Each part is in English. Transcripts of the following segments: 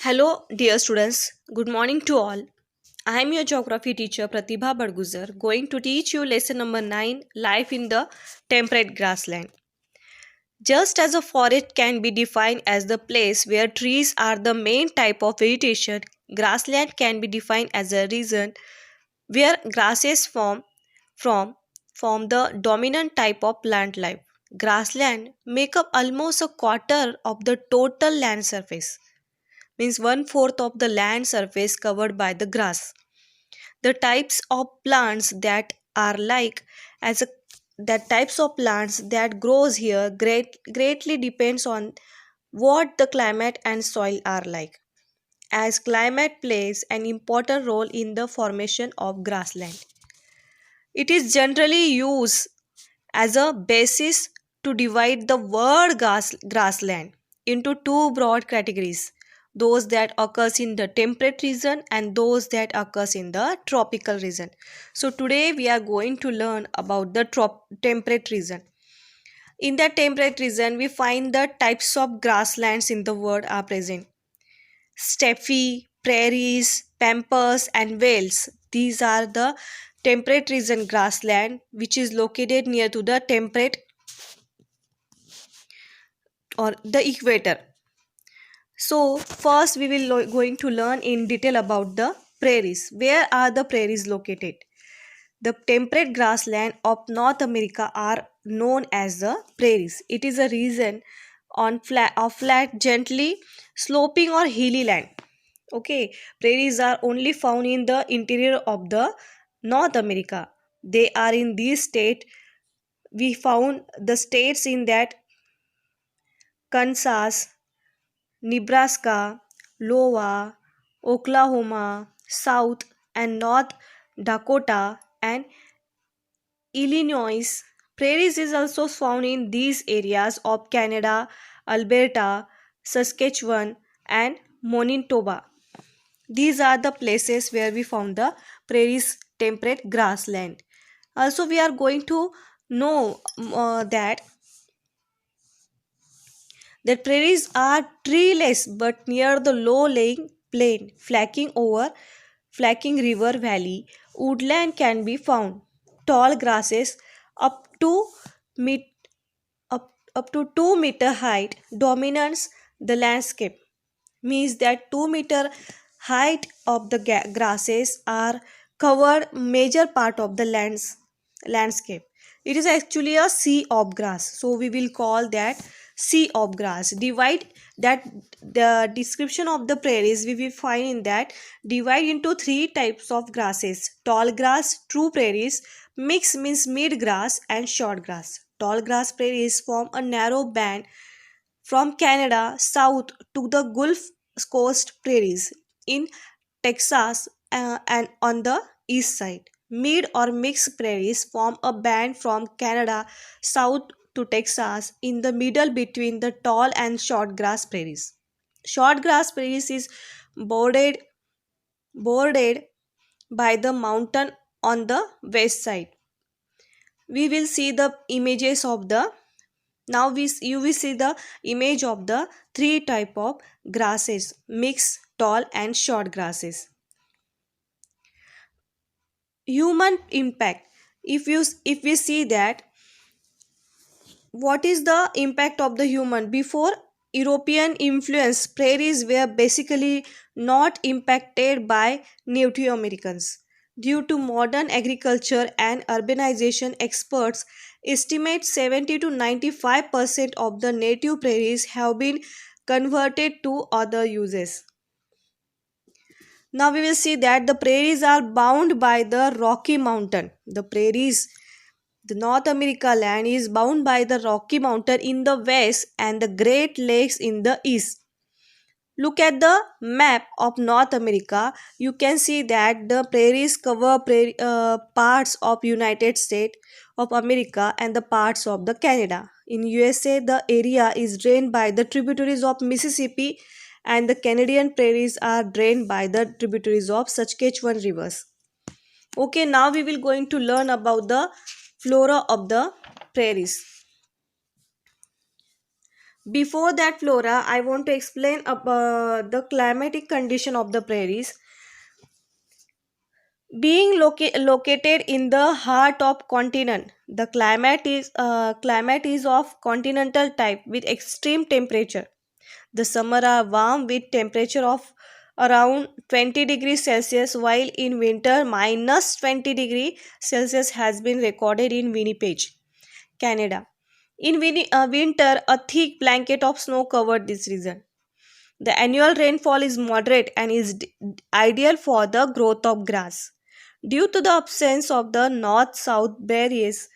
Hello, dear students. Good morning to all. I am your geography teacher Pratibha Badguzar, going to teach you lesson number 9, Life in the Temperate Grassland. Just as a forest can be defined as the place where trees are the main type of vegetation, grassland can be defined as a region where grasses from form the dominant type of plant life. Grassland make up almost a quarter of the total land surface, means one fourth of the land surface covered by the grass. The types of plants that are like as a that types of plants that grows here greatly depends on what the climate and soil are like, as climate plays an important role in the formation of grassland. It is generally used as a basis to divide the grassland into two broad categories, those that occurs in the temperate region and those that occurs in the tropical region. So today we are going to learn about the temperate region. In the temperate region we find the types of grasslands in the world are present: steppe, prairies, pampas and vales. These are the temperate region grassland which is located near to the temperate or the equator. So first we will going to learn in detail about the prairies. Where are the prairies located? The temperate grassland of North America are known as the prairies. It is a region on flat, gently sloping or hilly land. Okay, prairies are only found in the interior of the North America. They are in this state. We found the states in that: Kansas, Nebraska, Iowa, Oklahoma, South and North Dakota, and Illinois. Prairies is also found in these areas of Canada, Alberta, Saskatchewan, and Manitoba. These are the places where we found the prairies temperate grassland. Also, we are going to know that prairies are treeless but near the low-lying plain, flanking river valley, woodland can be found. Tall grasses up to mid, up to 2 meter height dominates the landscape. Means that 2 meter height of the grasses are covered major part of the landscape. It is actually a sea of grass, so we will call that sea of grass. Divide that the description of the prairies we will find in that: divide into three types of grasses: tall grass, true prairies, mix means mid grass, and short grass. Tall grass prairies form a narrow band from Canada south to the Gulf Coast prairies in Texas and on the east side. Mid or mixed prairies form a band from Canada south to Texas in the middle between the tall and short grass prairies. Short grass prairies is bordered bordered by the mountain on the west side. We will see the images of the now you will see the image of the three type of grasses: mixed, tall and short grasses. Human impact. If we see that, what is the impact of the human? Before European influence, prairies were basically not impacted by Native Americans. Due to modern agriculture and urbanization, experts estimate 70 to 95% of the native prairies have been converted to other uses. Now we will see that the prairies are bound by the Rocky Mountain. The North America land is bound by the Rocky Mountain in the west and the Great Lakes in the east. Look at the map of North America. You can see that the prairies cover parts of United States of America and the parts of the Canada. In USA, the area is drained by the tributaries of Mississippi, and the Canadian prairies are drained by the tributaries of Saskatchewan rivers. Okay, now we will going to learn about the flora of the prairies. Before that, Flora, I want to explain about the climatic condition of the prairies. Being located in the heart of continent, the climate is of continental type with extreme temperature. The summer are warm with temperature of around 20 degrees Celsius, while in winter minus 20 degrees Celsius has been recorded in Winnipeg, Canada. In winter, a thick blanket of snow covered this region. The annual rainfall is moderate and is ideal for the growth of grass. Due to the absence of the north-south barriers,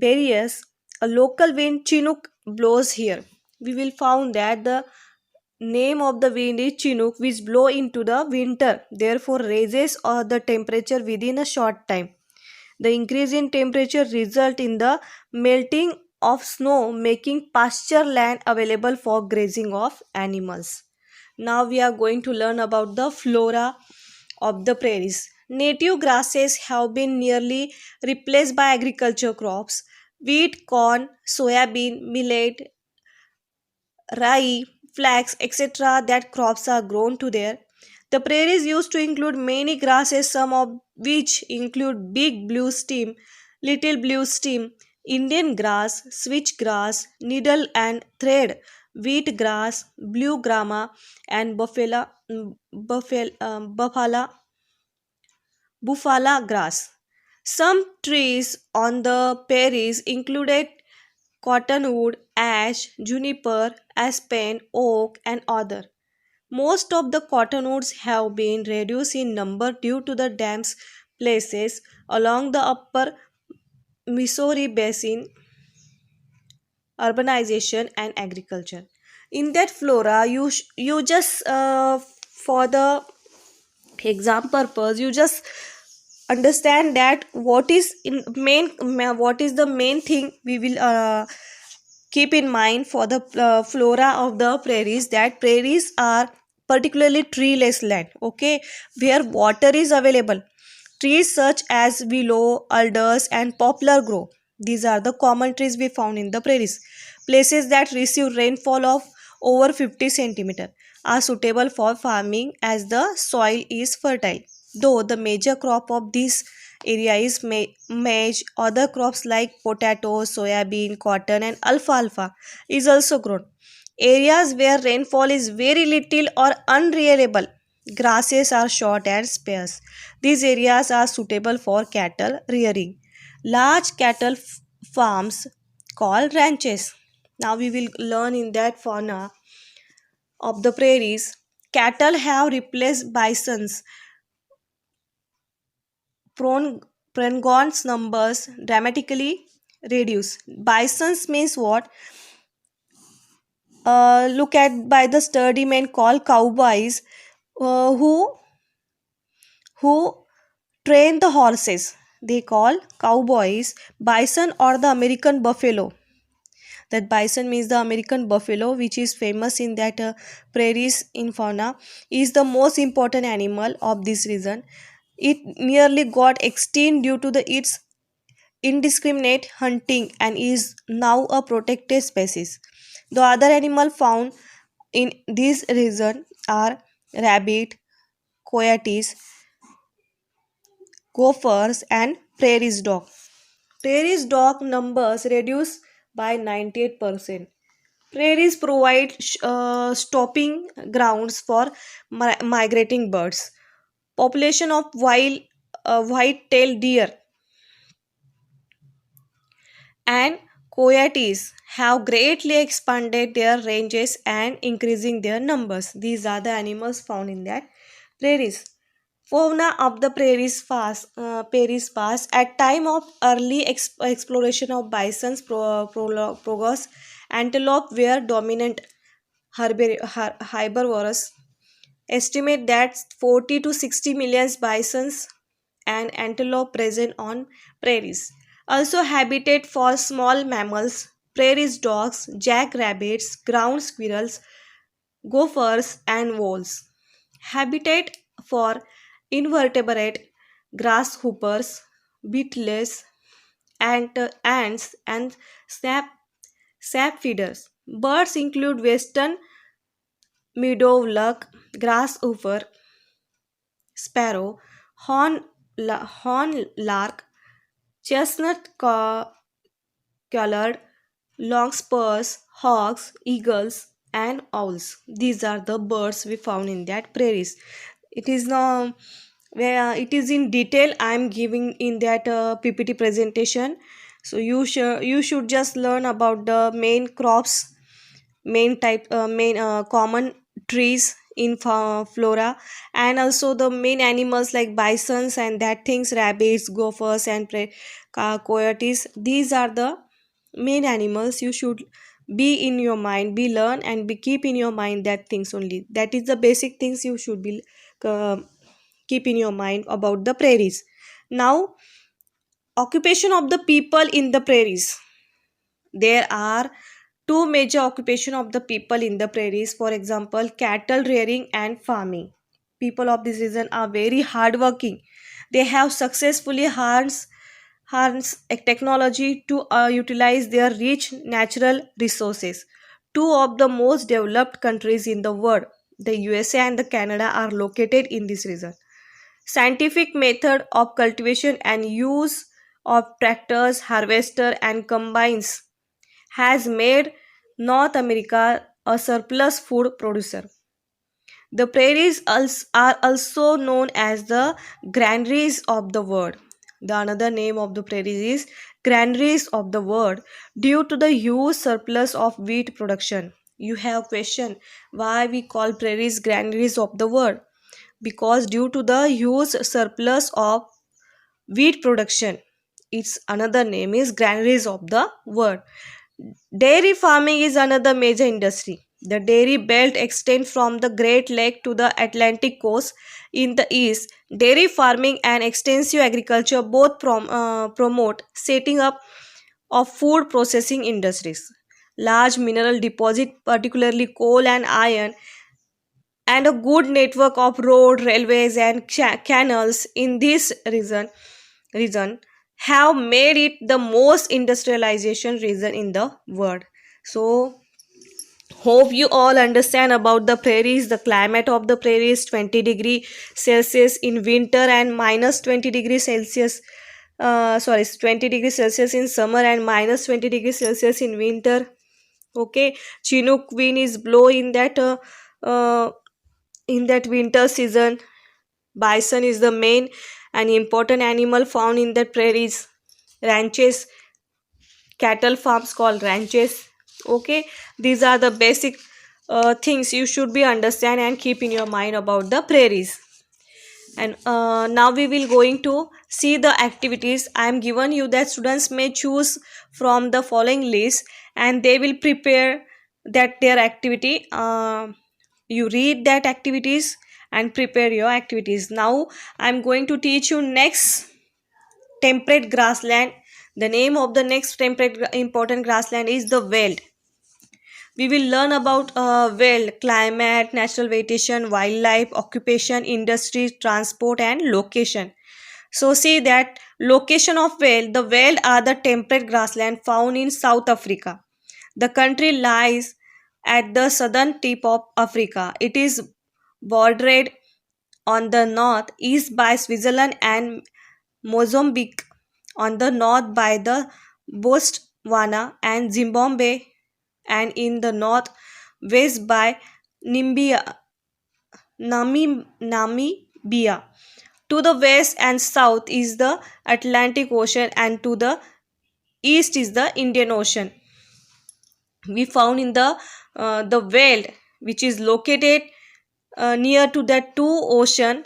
a local wind Chinook blows here. We will found that the name of the wind is Chinook, which blow into the winter, therefore raises the temperature within a short time. The increase in temperature result in the melting of snow, making pasture land available for grazing of animals. Now we are going to learn about the flora of the prairies. Native grasses have been nearly replaced by agriculture crops. Wheat, corn, soybean, millet, rye, flax, etc. that crops are grown to there. The prairies used to include many grasses, some of which include big blue stem, little blue stem, Indian grass, switch grass, needle and thread, wheat grass, blue grama, and buffalo grass. Some trees on the prairies included cottonwood, ash, juniper, aspen, oak, and other. Most of the cottonwoods have been reduced in number due to the dams places along the upper Missouri basin, urbanization, and agriculture. In that flora, you just for the exam purpose, you just understand that what is the main thing we will keep in mind for the flora of the prairies, that prairies are particularly treeless land, okay, where water is available. Trees such as willow, alders, and poplar grow. These are the common trees we found in the prairies. Places that receive rainfall of over 50 centimeter are suitable for farming as the soil is fertile. Though the major crop of this area is maize, other crops like potato, soybean, cotton, and alfalfa is also grown. Areas where rainfall is very little or unreliable, grasses are short and sparse. These areas are suitable for cattle rearing. Large cattle farms called ranches. Now we will learn in that fauna of the prairies. Cattle have replaced bisons. Prongons numbers dramatically reduce. Bisons means what? Look at by the sturdy men called cowboys, who train the horses. They call cowboys bison or the American buffalo. That bison means the American buffalo, which is famous in that prairies in fauna, is the most important animal of this region. It nearly got extinct due to its indiscriminate hunting and is now a protected species. The other animal found in this region are rabbit, coyotes, gophers, and prairie dog. Prairie dog numbers reduced by 98%. Prairies provide stopping grounds for migrating birds. Population of wild white-tailed deer and coyotes have greatly expanded their ranges and increasing their numbers. These are the animals found in that prairies. Fauna of the prairies fast at time of early exploration of bisons, progress, antelope were dominant herbivorous. Estimate that 40 to 60 million bisons and antelope present on prairies. Also habitat for small mammals, prairie dogs, jackrabbits, ground squirrels, gophers, and voles. Habitat for invertebrate grasshoppers, beetles, ants, and sap feeders. Birds include western meadowlark, grasshopper, sparrow, horn lark, chestnut collared, longspurs, hawks, eagles, and owls. These are the birds we found in that prairies. It is now where it is in detail. I am giving in that PPT presentation. So you should just learn about the main crops, main common trees in flora, and also the main animals like bisons and that things, rabbits, gophers, and coyotes. These are the main animals you should be in your mind, be learn and be keep in your mind that things only. That is the basic things you should be uh, keep in your mind about the prairies. Now, occupation of the people in the prairies. There are two major occupation of the people in the prairies. For example, cattle rearing and farming. People of this region are very hardworking. They have successfully harness technology to utilize their rich natural resources. Two of the most developed countries in the world, the USA and the Canada, are located in this region. Scientific method of cultivation and use of tractors, harvester, and combines has made North America a surplus food producer. The prairies are also known as the granaries of the world. The another name of the prairies is granaries of the world due to the huge surplus of wheat production. You have question why we call prairies granaries of the world? Because due to the huge surplus of wheat production, its another name is granaries of the world. Dairy farming is another major industry. The dairy belt extends from the Great Lake to the Atlantic coast in the east. Dairy farming and extensive agriculture both promote setting up of food processing industries. Large mineral deposit, particularly coal and iron, and a good network of road, railways, and canals in this region have made it the most industrialization region in the world. So hope you all understand about the prairies. The climate of the prairies: 20 degree Celsius in winter and minus 20 degree Celsius, 20 degree Celsius in summer and minus 20 degree Celsius in winter. Okay, Chinook wind is blow uh, in that winter season. Bison is the main and important animal found in the prairies. Ranches, cattle farms called ranches. Okay, these are the basic things you should be understand and keep in your mind about the prairies. And now we will going to see the activities. I am given you that students may choose from the following list and they will prepare that their activity. You read that activities and prepare your activities. Now I am going to teach you next temperate grassland. The name of the next important grassland is the veld. We will learn about veld: climate, natural vegetation, wildlife, occupation, industry, transport, and location. So see that location of veld. The veld are the temperate grassland found in South Africa. The country lies at the southern tip of Africa. It is bordered on the north east by Switzerland and Mozambique, on the north by the Botswana and Zimbabwe, and in the north west by Namibia. Namibia. To the west and south is the Atlantic Ocean, and to the east is the Indian Ocean. We found in the Veld, which is located near to the two ocean.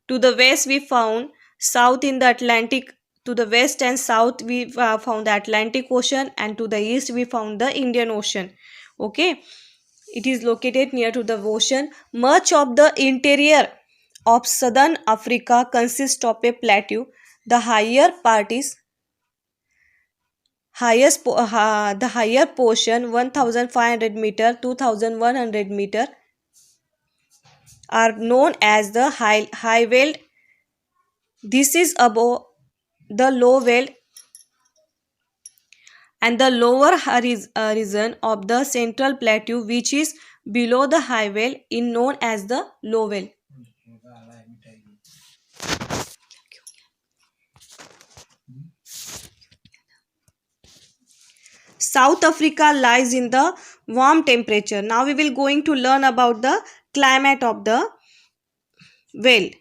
To the west we found south in the Atlantic. To the west and south we found the Atlantic Ocean, and to the east we found the Indian Ocean. Okay, it is located near to the ocean. Much of the interior of southern Africa consists of a plateau. The higher part is the higher portion, 1500 meter, 2100 meter, are known as the high veld. This is above the low veld, and the lower region of the central plateau, which is below the high vale, is known as the low vale. South Africa lies in the warm temperature. Now we will going to learn about the climate of the vale.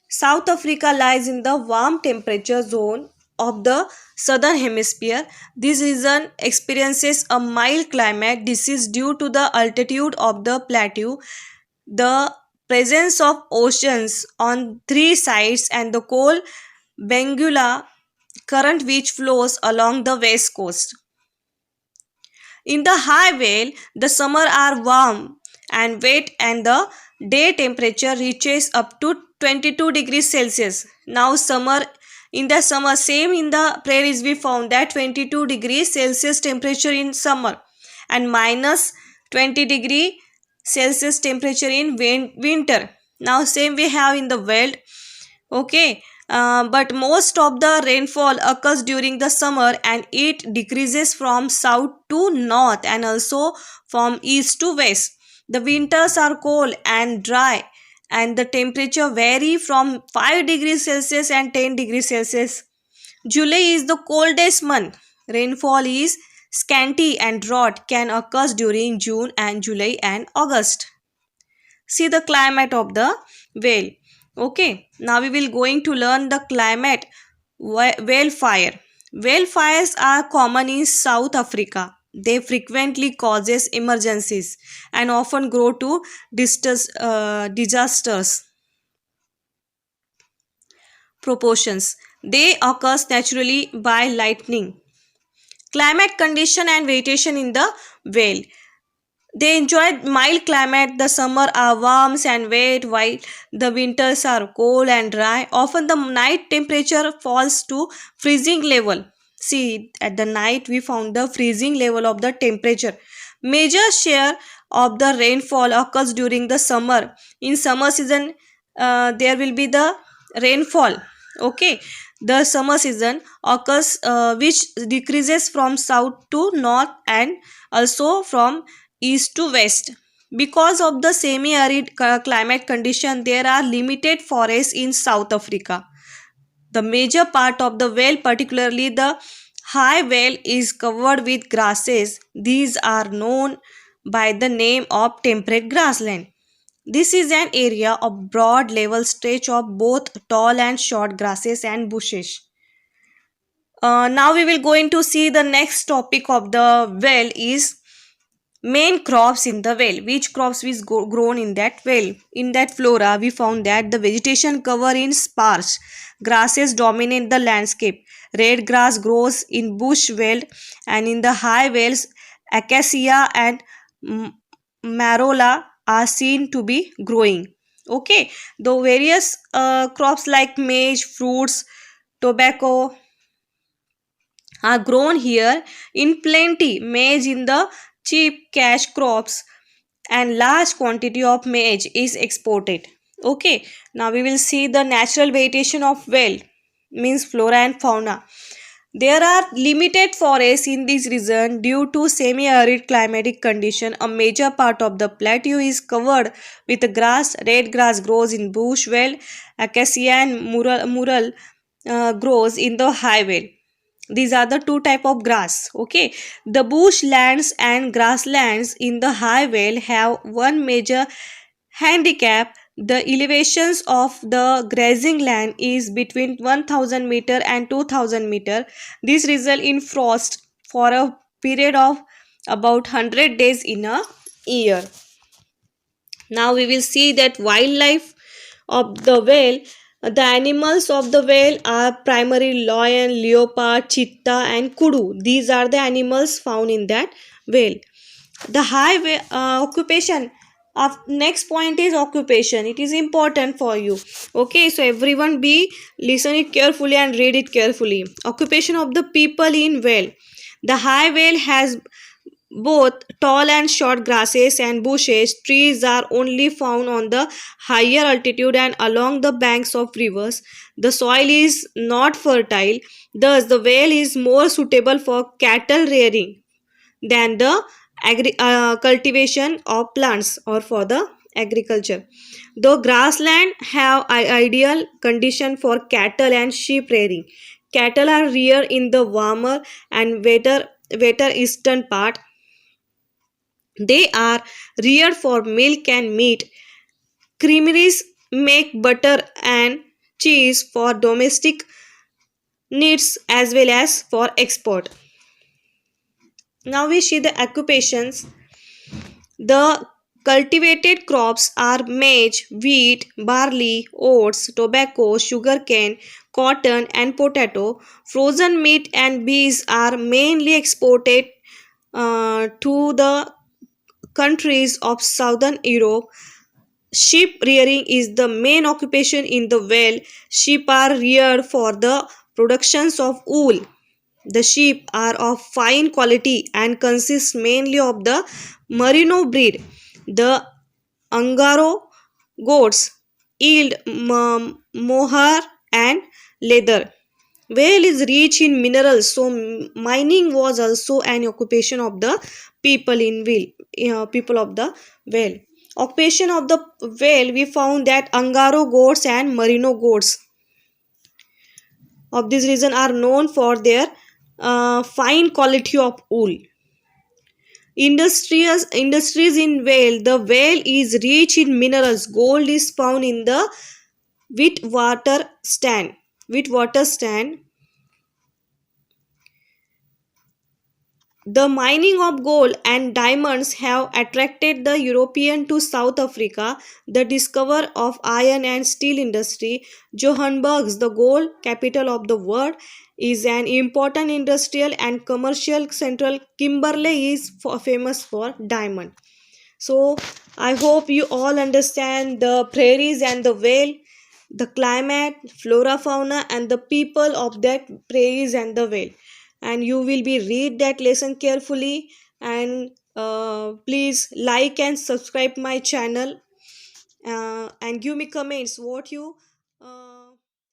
South Africa lies in the warm temperature zone of the southern hemisphere. This region experiences a mild climate. This is due to the altitude of the plateau, the presence of oceans on three sides, and the cold Benguela current which flows along the west coast. In the high vale, the summer are warm and wet, and the day temperature reaches up to 22 degrees Celsius. Now in the summer, same in the prairies we found that 22 degrees Celsius temperature in summer and minus 20 degree Celsius temperature in winter. Now same we have in the world. Okay, but most of the rainfall occurs during the summer, and it decreases from south to north and also from east to west. The winters are cold and dry, and the temperature vary from 5 degrees Celsius and 10 degrees Celsius. July is the coldest month. Rainfall is scanty and drought can occur during June and July and August. See the climate of the whale. Okay, now we will going to learn the climate whale fire. Whale fires are common in South Africa. They frequently causes emergencies and often grow to disasters proportions. They occur naturally by lightning. Climate condition and vegetation in the whale. They enjoy mild climate. The summer are warm and wet, while the winters are cold and dry. Often the night temperature falls to freezing level. See, at the night we found the freezing level of the temperature. Major share of the rainfall occurs during the summer. In summer season, there will be the rainfall. Okay, the summer season occurs which decreases from south to north and also from east to west. Because of the semi-arid climate condition, there are limited forests in South Africa. The major part of the vale, particularly the high vale, is covered with grasses. These are known by the name of temperate grassland. This is an area of broad level stretch of both tall and short grasses and bushes. Now we will going to see the next topic of the vale is main crops in the vale. Which crops is grown in that vale? In that flora, we found that the vegetation cover in sparse grasses dominate the landscape. Red grass grows in bush veld, and in the high vales, acacia and marola are seen to be growing. Okay, the various crops like maize, fruits, tobacco are grown here in plenty. Maize in the cheap cash crops, and large quantity of maize is exported. Okay, now we will see the natural vegetation of vale, means flora and fauna. There are limited forests in this region due to semi-arid climatic condition. A major part of the plateau is covered with grass. Red grass grows in bush vale. Acacia and mural grows in the high vale. These are the two type of grass. Okay, the bushlands and grasslands in the high vale have one major handicap. The elevations of the grazing land is between 1000 meter and 2000 meter. This result in frost for a period of about 100 days in a year. Now we will see that wildlife of the vale. The animals of the vale are primarily lion, leopard, cheetah and kudu. These are the animals found in that vale. The high vale occupation. Next point is occupation. It is important for you. Okay, so everyone be listen it carefully and read it carefully. Occupation of the people in vale. The high vale has Both tall and short grasses and bushes, trees are only found on the higher altitude and along the banks of rivers. The soil is not fertile, thus, the vale is more suitable for cattle rearing than the cultivation of plants or for the agriculture. Though grassland have ideal condition for cattle and sheep rearing, cattle are reared in the warmer and wetter eastern part. They are reared for milk and meat. Creameries make butter and cheese for domestic needs as well as for export. Now we see the occupations. The cultivated crops are maize, wheat, barley, oats, tobacco, sugarcane, cotton, and potato. Frozen meat and bees are mainly exported to the countries of southern Europe. Sheep rearing is the main occupation in the vale. Sheep are reared for the productions of wool. The sheep are of fine quality and consist mainly of the merino breed. The Angaro goats yield mohair and leather. Vale is rich in minerals, so mining was also an occupation of the people in Vale. People of the Vale. Occupation of the Vale, we found that Angaro goats and merino goats of this region are known for their fine quality of wool. Industries in Vale. The Vale is rich in minerals. Gold is found in the Witwater stand. Witwater stand. The mining of gold and diamonds have attracted the European to South Africa. The discovery of iron and steel industry. Johannesburg, the gold capital of the world, is an important industrial and commercial central. Kimberley is famous for diamond. So I hope you all understand the prairies and the vale, the climate, flora, fauna, and the people of that prairies and the vale. And you will be read that lesson carefully, and please like and subscribe my channel, and give me comments what you